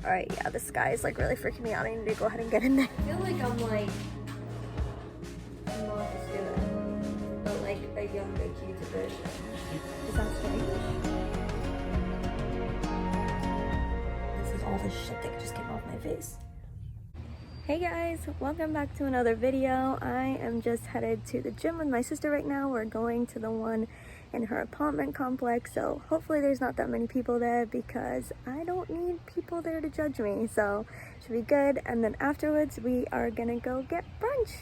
Alright, yeah, this guy is like really freaking me out. I need to go ahead and get in there. I feel like I'm like not a student, but like a younger, cuter version. Is that strange? This is all the shit that just came off my face. Hey guys, welcome back to another video. I am just headed to the gym with my sister right now. We're going to the one in her apartment complex, so hopefully there's not that many people there because I don't need people there to judge me, so it should be good. And then afterwards we are gonna go get brunch.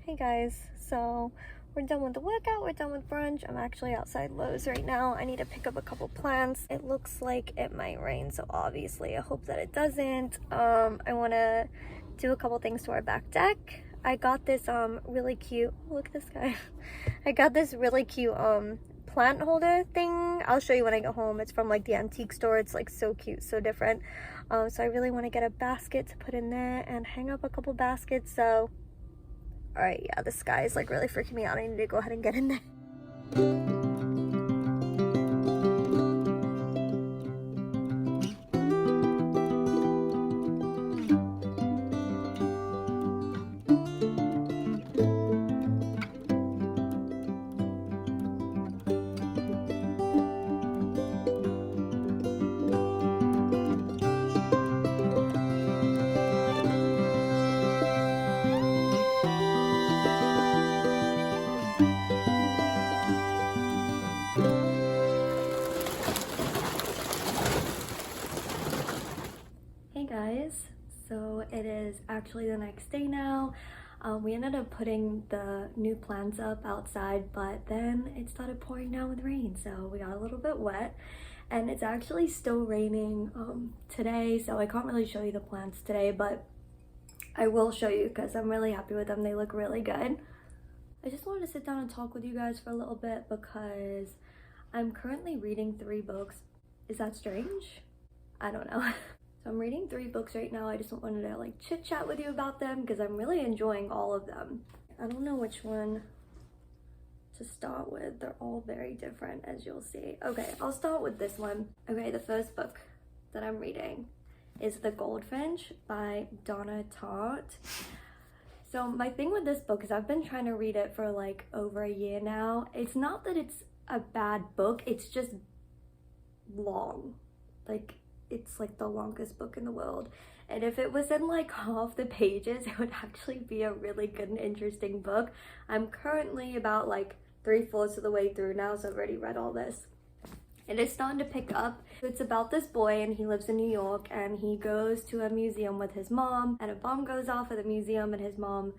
Hey guys, so we're done with the workout, we're done with brunch. I'm actually outside Lowe's right now. I need to pick up a couple plants. It looks like it might rain, so obviously I hope that it doesn't. I want to do a couple things to our back deck. I got this really cute, look at this guy. I got this really cute plant holder thing. I'll show you when I get home. It's from like the antique store. It's like so cute, so different. So I really want to get a basket to put in there and hang up a couple baskets. So alright, yeah, this guy is like really freaking me out. I need to go ahead and get in there. Guys, so it is actually the next day now. We ended up putting the new plants up outside, but then it started pouring down with rain, so we got a little bit wet, and it's actually still raining today, so I can't really show you the plants today, but I will show you because I'm really happy with them. They look really good. I just wanted to sit down and talk with you guys for a little bit because I'm currently reading 3 books. Is that strange? I don't know. So I'm reading 3 books right now. I just wanted to like chit chat with you about them because I'm really enjoying all of them. I don't know which one to start with. They're all very different, as you'll see. Okay, I'll start with this one. Okay, the first book that I'm reading is The Goldfinch by Donna Tartt. So my thing with this book is I've been trying to read it for like over a year now. It's not that it's a bad book, it's just long. Like, it's like the longest book in the world, and if it was in like half the pages it would actually be a really good and interesting book. I'm currently about like 3/4 of the way through now, so I've already read all this and it's starting to pick up. It's about this boy and he lives in New York and he goes to a museum with his mom, and a bomb goes off at the museum and his mom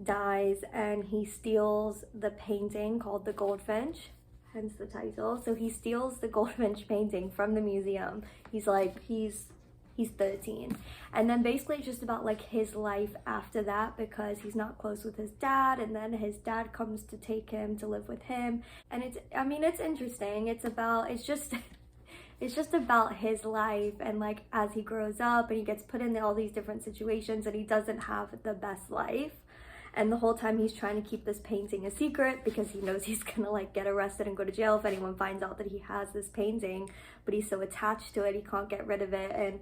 dies, and he steals the painting called The Goldfinch, hence the title. So he steals the Goldfinch painting from the museum. He's 13, and then basically it's just about like his life after that because he's not close with his dad, and then his dad comes to take him to live with him, and it's interesting. It's just about his life and like as he grows up and he gets put in all these different situations and he doesn't have the best life. And the whole time he's trying to keep this painting a secret because he knows he's gonna like get arrested and go to jail if anyone finds out that he has this painting, but he's so attached to it, he can't get rid of it. And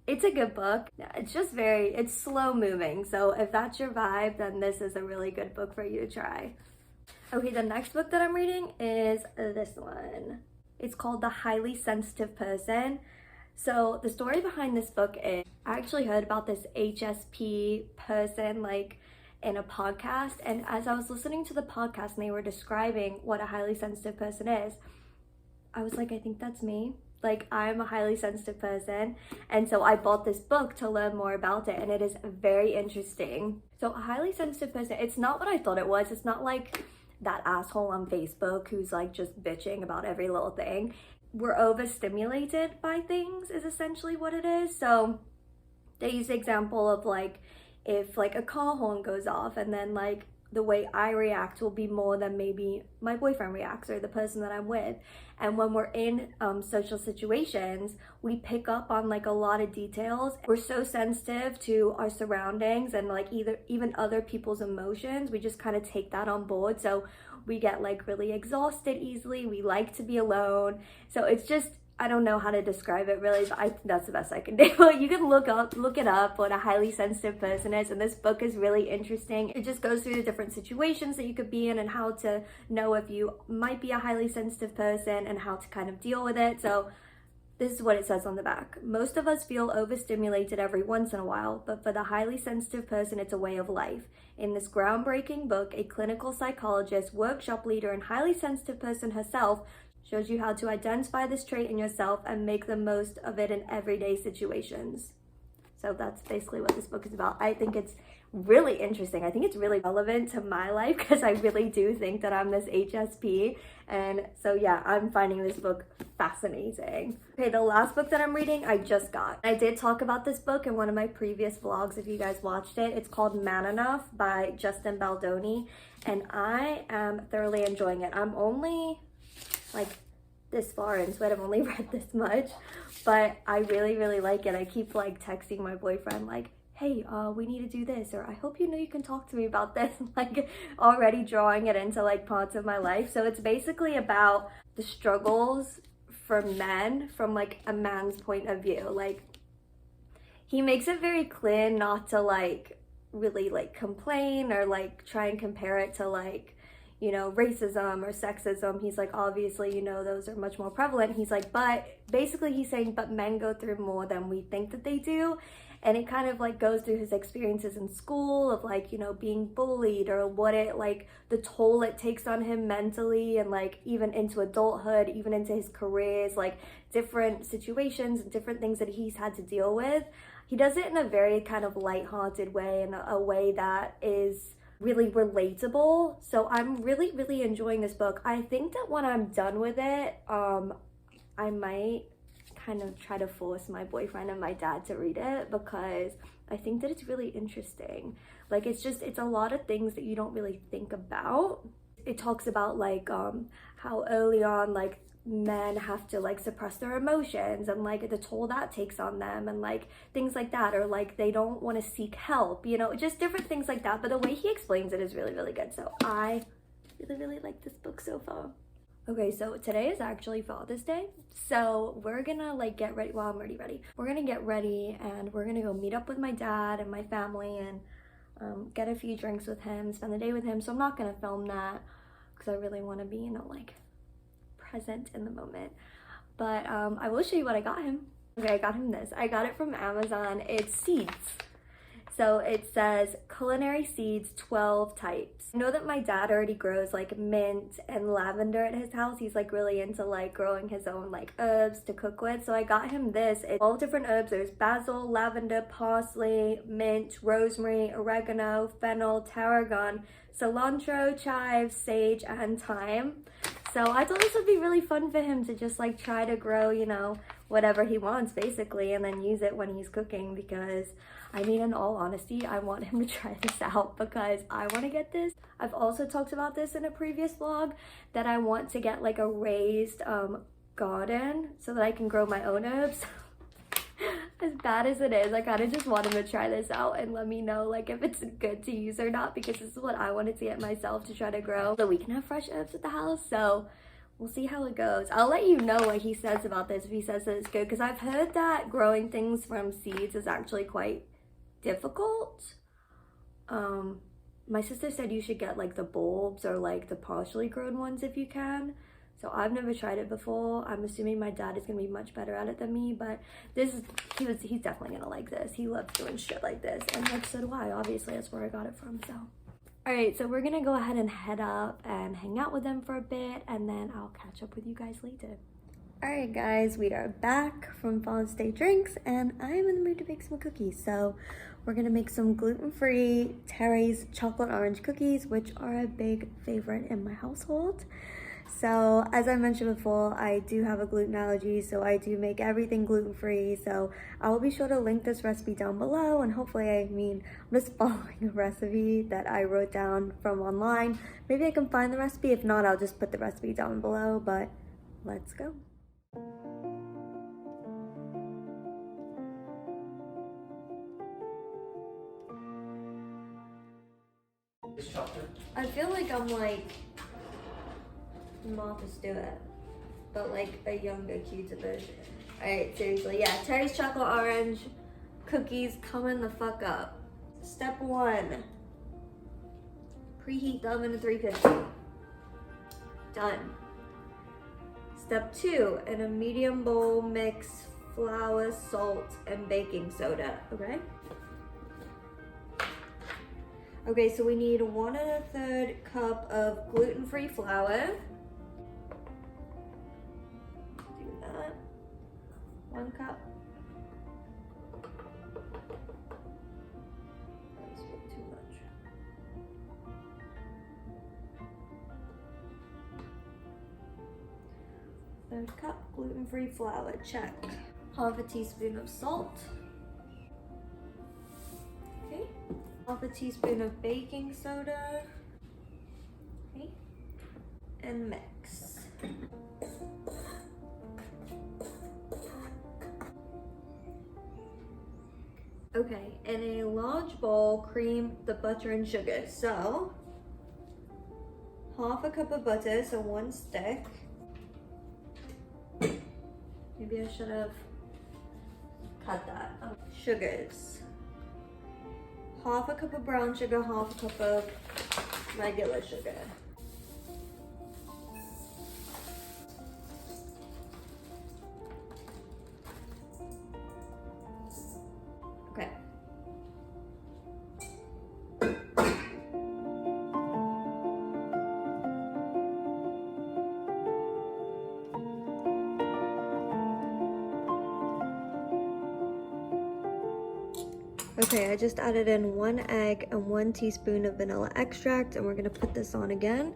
It's a good book. It's just it's slow moving. So if that's your vibe, then this is a really good book for you to try. Okay, the next book that I'm reading is this one. It's called The Highly Sensitive Person. So the story behind this book is, I actually heard about this HSP person like in a podcast, and as I was listening to the podcast and they were describing what a highly sensitive person is, I was like, I think that's me. Like, I'm a highly sensitive person, and so I bought this book to learn more about it, and it is very interesting. So a highly sensitive person, it's not what I thought it was. It's not like that asshole on Facebook who's like just bitching about every little thing. We're overstimulated by things is essentially what it is. So they use the example of like, if like a car horn goes off, and then like the way I react will be more than maybe my boyfriend reacts or the person that I'm with. And when we're in social situations, we pick up on like a lot of details. We're so sensitive to our surroundings and like even other people's emotions. We just kind of take that on board. So we get like really exhausted easily. We like to be alone. So it's just, I don't know how to describe it really, but that's the best I can do. You can look it up what a highly sensitive person is, and this book is really interesting. It just goes through the different situations that you could be in and how to know if you might be a highly sensitive person and how to kind of deal with it. So this is what it says on the back. Most of us feel overstimulated every once in a while, but for the highly sensitive person, it's a way of life. In this groundbreaking book, a clinical psychologist, workshop leader, and highly sensitive person herself shows you how to identify this trait in yourself and make the most of it in everyday situations. So that's basically what this book is about. I think it's really interesting. I think it's really relevant to my life because I really do think that I'm this HSP. And so yeah, I'm finding this book fascinating. Okay, the last book that I'm reading, I just got. I did talk about this book in one of my previous vlogs if you guys watched it. It's called Man Enough by Justin Baldoni, and I am thoroughly enjoying it. I'm only like this far into it. I've only read this much, but I really like it. I keep like texting my boyfriend like, hey, we need to do this, or I hope you know you can talk to me about this, like already drawing it into like parts of my life. So it's basically about the struggles for men from like a man's point of view. Like, he makes it very clear not to like really like complain or like try and compare it to like, you know, racism or sexism. He's like, obviously, you know, those are much more prevalent. He's like, but basically he's saying, but men go through more than we think that they do. And it kind of like goes through his experiences in school of like, you know, being bullied, or what it like the toll it takes on him mentally, and like even into adulthood, even into his careers, like different situations and different things that he's had to deal with. He does it in a very kind of lighthearted way, and a way that is really relatable. So I'm really enjoying this book. I think that when I'm done with it, I might kind of try to force my boyfriend and my dad to read it, because I think that it's really interesting. Like, it's a lot of things that you don't really think about. It talks about like how early on like men have to like suppress their emotions, and like the toll that takes on them, and like things like that, or like they don't want to seek help, you know, just different things like that. But the way he explains it is really good. So I really like this book so far. Okay, so today is actually Father's Day, so we're gonna like get ready. Well, I'm already ready. We're gonna get ready and we're gonna go meet up with my dad and my family, and get a few drinks with him, spend the day with him. So I'm not gonna film that because I really want to be, you know, like present in the moment. But I will show you what I got him. Okay, I got him this. I got it from Amazon. It's seeds. So it says culinary seeds, 12 types. I know that my dad already grows like mint and lavender at his house. He's like really into like growing his own like herbs to cook with. So I got him this. It's 12 different herbs. There's basil, lavender, parsley, mint, rosemary, oregano, fennel, tarragon, cilantro, chives, sage, and thyme. So I thought this would be really fun for him to just like try to grow, you know, whatever he wants basically, and then use it when he's cooking, because I mean, in all honesty, I want him to try this out because I want to get this. I've also talked about this in a previous vlog, that I want to get like a raised garden so that I can grow my own herbs. As bad as it is, I kind of just want him to try this out and let me know like if it's good to use or not, because this is what I wanted to get myself to try to grow so we can have fresh herbs at the house. So we'll see how it goes. I'll let you know what he says about this, if he says that it's good, because I've heard that growing things from seeds is actually quite difficult. My sister said you should get like the bulbs or like the partially grown ones if you can. So I've never tried it before. I'm assuming my dad is gonna be much better at it than me, but he's definitely gonna like this. He loves doing shit like this, and like so do I. Obviously, that's where I got it from. So, all right, so we're gonna go ahead and head up and hang out with them for a bit, and then I'll catch up with you guys later. All right, guys, we are back from Father's Day drinks, and I'm in the mood to bake some cookies. So we're gonna make some gluten-free Terry's chocolate orange cookies, which are a big favorite in my household. So as I mentioned before, I do have a gluten allergy, so I do make everything gluten-free. So I will be sure to link this recipe down below, and hopefully, I'm just following a recipe that I wrote down from online. Maybe I can find the recipe. If not, I'll just put the recipe down below, but let's go. I feel like I'm like Martha Stewart, but like a younger, cuter version. Alright, seriously, yeah, Terry's chocolate orange cookies coming the fuck up. Step 1, preheat the oven to 350. Done. Step 2, in a medium bowl, mix flour, salt, and baking soda, okay? Okay, so we need 1 1/3 cup of gluten-free flour. Do that. 1 cup. That's a bit too much. 1/3 cup gluten-free flour, check. 1/2 teaspoon of salt. Okay. 1/2 teaspoon of baking soda. Okay. And mix. Okay, in a large bowl, cream the butter and sugar. So, 1/2 cup of butter, so 1 stick. Maybe I should have cut that. Sugars. 1/2 cup of brown sugar, 1/2 cup of regular sugar. Okay. Okay, I just added in 1 egg and 1 teaspoon of vanilla extract, and we're gonna put this on again.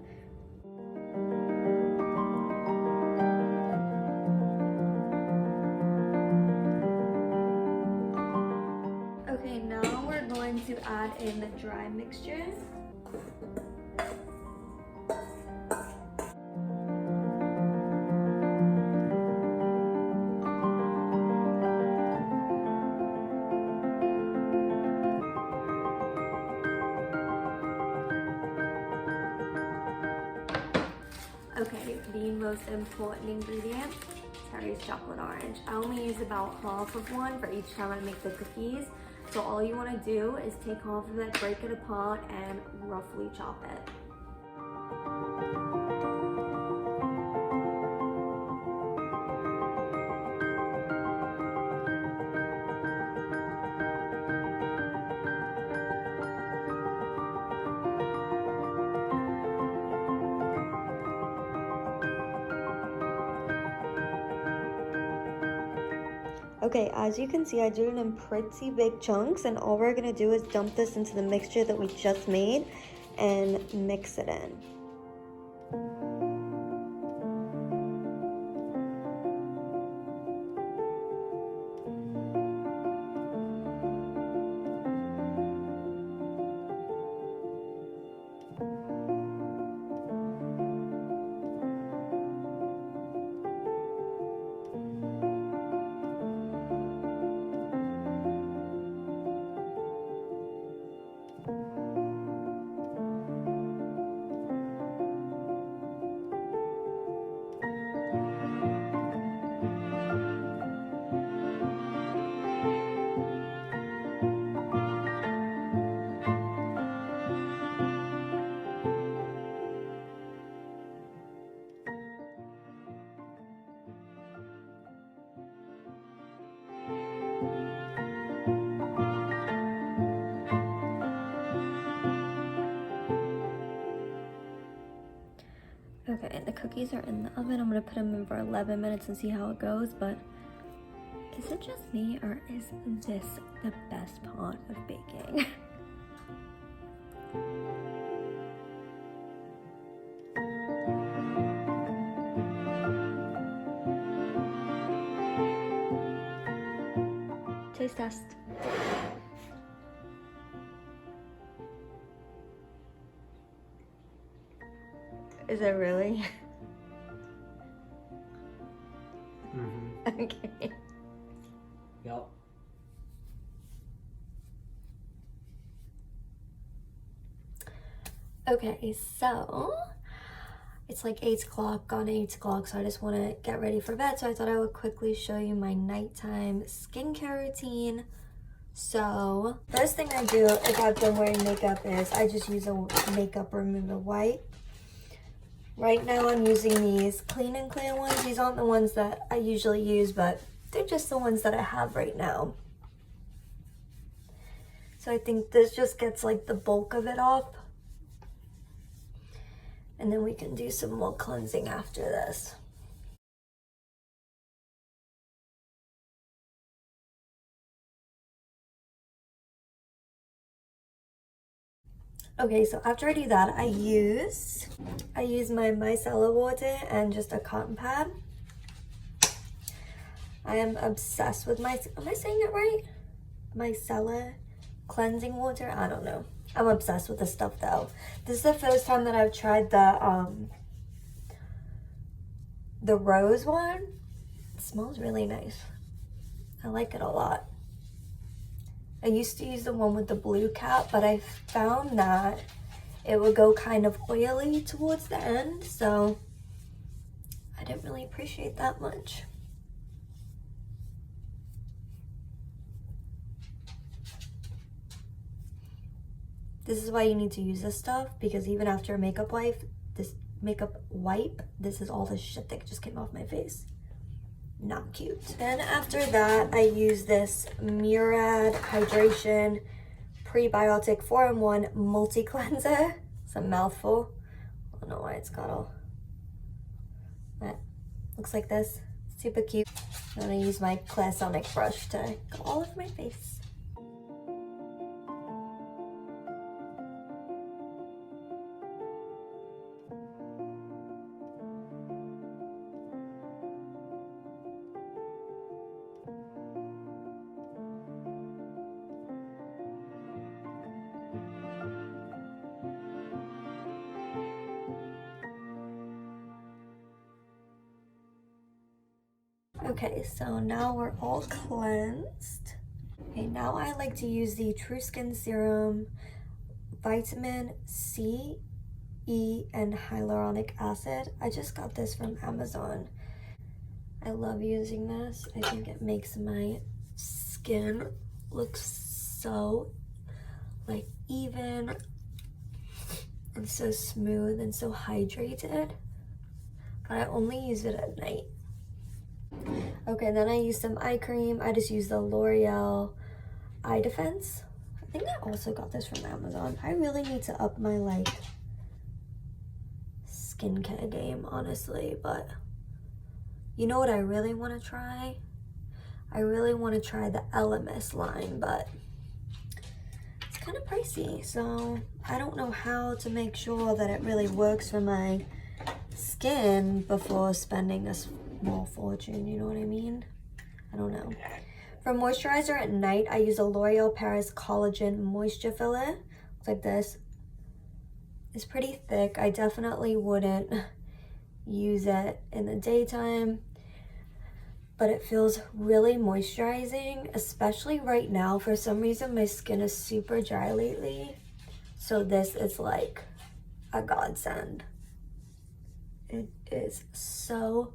Okay, now we're going to add in the dry mixture. Okay, the most important ingredient, Terry's chocolate orange. I only use about 1/2 of one for each time I make the cookies. So all you want to do is take 1/2 of it, break it apart, and roughly chop it. Okay, as you can see, I do it in pretty big chunks, and all we're gonna do is dump this into the mixture that we just made and mix it in. Okay, the cookies are in the oven. I'm gonna put them in for 11 minutes and see how it goes, but is it just me or is this the best part of baking? Taste test. Is it really? Okay. Yep. Okay, so it's like 8 o'clock, gone 8 o'clock, so I just want to get ready for bed. So I thought I would quickly show you my nighttime skincare routine. So first thing I do if I've been wearing makeup is I just use a makeup remover wipe. Right now I'm using these Clean and Clear ones. These aren't the ones that I usually use, but they're just the ones that I have right now. So I think this just gets like the bulk of it off. And then we can do some more cleansing after this. Okay, so after I do that, I use my micellar water and just a cotton pad. I am obsessed with am I saying it right? Micellar cleansing water? I don't know. I'm obsessed with this stuff though. This is the first time that I've tried the rose one. It smells really nice. I like it a lot. I used to use the one with the blue cap, but I found that it would go kind of oily towards the end, so I didn't really appreciate that much. This is why you need to use this stuff, because even after a makeup wipe, this is all the shit that just came off my face. Not cute. Then after that, I use this Murad Hydration Prebiotic 4-in-1 Multi-Cleanser. It's a mouthful. I don't know why it's got all that. Looks like this. Super cute. I'm gonna use my Clairsonic brush to go all over my face. Okay, so now we're all cleansed. Okay, now I like to use the True Skin Serum, Vitamin C, E, and Hyaluronic Acid. I just got this from Amazon. I love using this. I think it makes my skin look so like even and so smooth and so hydrated. But I only use it at night. Okay, then I use some eye cream. I just use the L'Oreal Eye Defense. I think I also got this from Amazon. I really need to up my like skincare game, honestly, but you know what I really want to try? I really want to try the LMS line, but it's kind of pricey, so I don't know how to make sure that it really works for my skin before spending a small fortune, you know what I mean? I don't know. For moisturizer at night, I use a L'Oreal Paris Collagen Moisture Filler. Looks like this. It's pretty thick. I definitely wouldn't use it in the daytime, but it feels really moisturizing, especially right now. For some reason, my skin is super dry lately, so this is like a godsend. It is so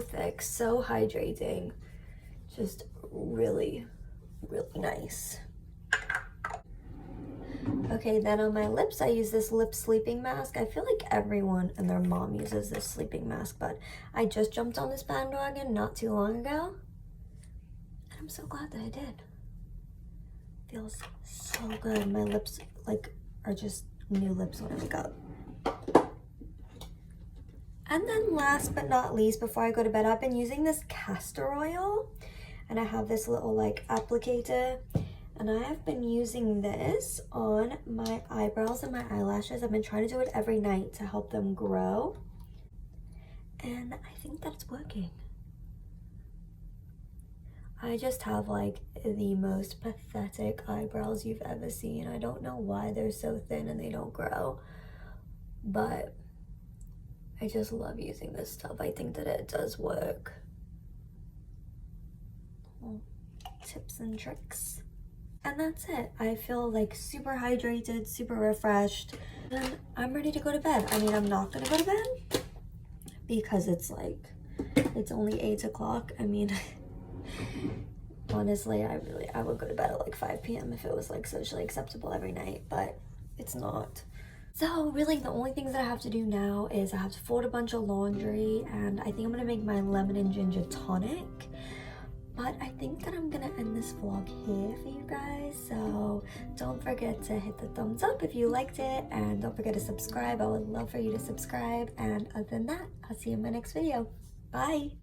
thick, so hydrating, just really nice. Okay, then on my lips, I use this lip sleeping mask. I feel like everyone and their mom uses this sleeping mask, but I just jumped on this bandwagon not too long ago, and I'm so glad that I did. Feels so good. My lips like are just new lips when I wake up. And then last but not least, before I go to bed, I've been using this castor oil, and I have this little like applicator, and I have been using this on my eyebrows and my eyelashes. I've been trying to do it every night to help them grow, and I think that's working. I just have like the most pathetic eyebrows you've ever seen. I don't know why they're so thin and they don't grow, but I just love using this stuff. I think that it does work. Little tips and tricks. And that's it. I feel like super hydrated, super refreshed, and I'm ready to go to bed. I mean, I'm not gonna go to bed because it's only 8 o'clock. I mean, honestly, I would go to bed at like 5 p.m. if it was like socially acceptable every night, but it's not. So really the only things that I have to do now is I have to fold a bunch of laundry, and I think I'm gonna make my lemon and ginger tonic. But I think that I'm gonna end this vlog here for you guys. So don't forget to hit the thumbs up if you liked it, and don't forget to subscribe. I would love for you to subscribe. And other than that, I'll see you in my next video. Bye.